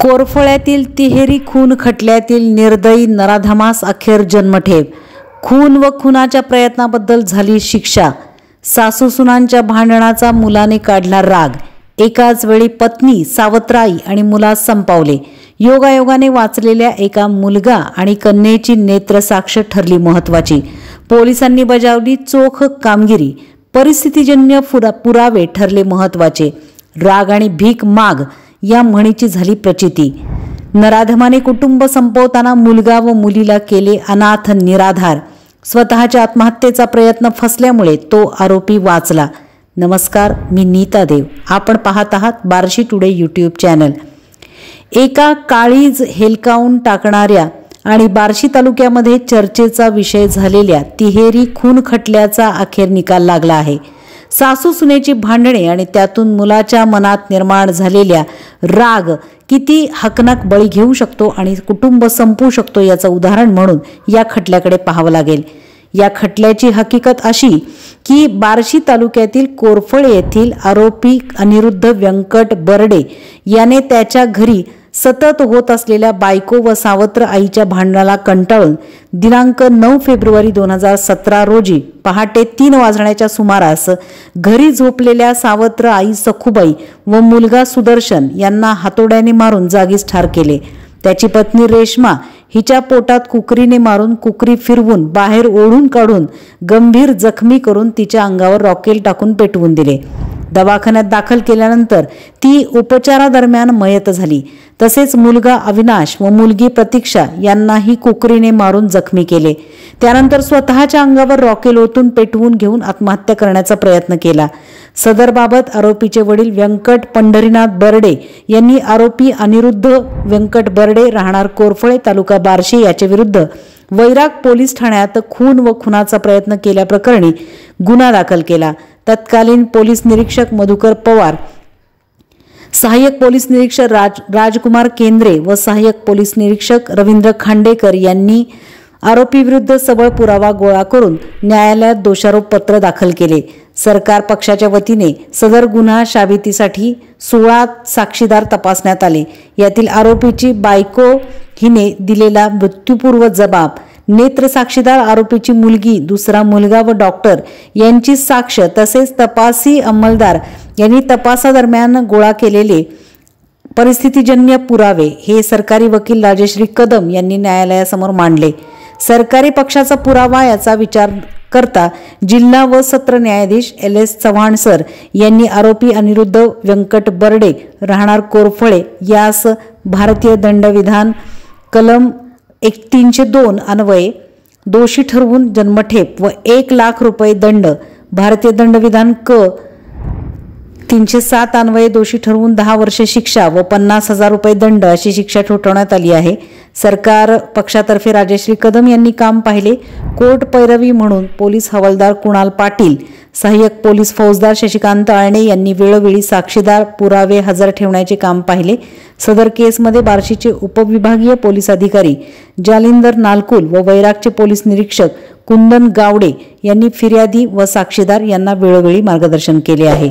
कोरफळ्यातील तिहेरी खून खटल्यातील निर्दयी नराधमास अखेर जन्मठेप। खून व खुनाच्या प्रयत्नाबद्दल झाली शिक्षा। सासूसुनांच्या भांडणाचा मुलाने काढला राग। एकाच वेळी पत्नी, सावत्राई आणि मुलास संपावले। योगायोगाने वाचलेल्या एका मुलगा आणि कन्येची नेत्रसाक्ष ठरली महत्त्वाची। पोलिसांनी बजावली चोख कामगिरी। परिस्थितीजन्य पुरावे ठरले महत्त्वाचे। राग आणि भीक माग या म्हणीची झाली प्रचिती। नराधमाने कुटुंब संपवताना मुलगा व मुलीला केले अनाथ निराधार। स्वतःच्या आत्महत्येचा प्रयत्न फसल्यामुळे तो आरोपी वाचला। नमस्कार, मी नीता देव। आपण पाहत आहात बार्शी टुडे यूट्यूब चॅनल। एका काळीज हेलकावून टाकणाऱ्या आणि बार्शी तालुक्यामध्ये चर्चेचा विषय झालेल्या तिहेरी खून खटल्याचा अखेर निकाल लागला आहे। सासू सुनेची भांडणे आणि त्यातून मुलाच्या मनात निर्माण झालेल्या राग किती हकनाक बळी घेऊ शकतो आणि कुटुंब संपवू शकतो याचं उदाहरण म्हणून या खटल्याकडे पाहावं लागेल। या खटल्याची हकीकत अशी की बार्शी तालुक्यातील कोरफळे येथील आरोपी अनिरुद्ध व्यंकट बर्डे याने त्याच्या घरी सतत होत असलेल्या बायको व सावत्र आईच्या भांडणाला कंटाळून दिनांक 9 फेब्रुवारी 2017 रोजी पहाटे 3 वाजण्याच्या सुमारास घरी झोपलेल्या सावत्र आई सखुबाई व मुलगा सुदर्शन यांना हातोड्याने मारून जागीच ठार केले। त्याची पत्नी रेश्मा हिच्या पोटात कुकरीने मारून कुकरी फिरवून बाहेर ओढून काढून गंभीर जखमी करून तिच्या अंगावर रॉकेल टाकून पेटवून दिले। दवाखान्यात दाखल केल्यानंतर ती उपचारादरम्यान मयत झाली। तसेच मुलगा अविनाश व मुलगी प्रतीक्षा यांनाही कुकरीने मारून जखमी केले। त्यानंतर स्वतःच्या अंगावर रॉकेल ओतून पेटवून घेऊन आत्महत्या करण्याचा प्रयत्न केला। सदर बाबत आरोपीचे वडील व्यंकट पंढरीनाथ बर्डे यांनी आरोपी अनिरुद्ध व्यंकट बर्डे राहणार कोरफळे तालुका बार्शी याच्या विरुद्ध वैराग पोलीस ठाण्यात खून व खुनाचा प्रयत्न केल्याप्रकरणी गुन्हा दाखल केला। तत्कालीन पोलीस निरीक्षक मधुकर पवार, सहाय्यक पोलीस निरीक्षक राजकुमार केंद्रे व सहाय्यक पोलीस निरीक्षक रवींद्र खांडेकर यांनी आरोपी विरुद्ध सबळ पुरावा गोळा करून न्यायालयात दोषारोप पत्र दाखल केले। सरकार पक्षाच्या वतीने सदर गुन्हा शाबितीसाठी 16 साक्षीदार तपासण्यात आले। यातील आरोपीची बायको हिने दिलेला मृत्यूपूर्व जबाब, नेत्र साक्षीदार आरोपीची मुलगी, दुसरा मुलगा व डॉक्टर यांची साक्ष तसेच तपासी अंमलदार यांनी तपासादरम्यान गोळा केलेले परिस्थितीजन्य पुरावे हे सरकारी वकील राजश्री कदम यांनी न्यायालयासमोर मांडले। सरकारी पक्षाचा पुरावा याचा विचार करता जिल्हा व सत्र न्यायाधीश LS चव्हाण सर यांनी आरोपी अनिरुद्ध व्यंकट बर्डे राहणार कोरफळे यास भारतीय दंडविधान कलम 302 अन्वये दोषी ठरवून जन्मठेप व 1 लाख रुपये दंड, भारतीय दंडविधान क 307 अन्वये दोषी ठरवून 10 वर्षे शिक्षा व 50,000 रुपये दंड अशी शिक्षा ठोठावण्यात आली आहे। सरकार पक्षातर्फे राजश्री कदम यांनी काम पाहिले। कोर्ट पैरवी म्हणून पोलीस हवालदार कुणाल पाटील, सहाय्यक पोलीस फौजदार शशिकांत आळणे यांनी वेळोवेळी साक्षीदार पुरावे हजर ठेवण्याचे काम पाहिले। सदर केसमध्ये बार्शीचे उपविभागीय पोलीस अधिकारी जालिंदर नालकुल व वैरागचे पोलीस निरीक्षक कुंदन गावडे यांनी फिर्यादी व साक्षीदार यांना वेळोवेळी मार्गदर्शन केले आहे।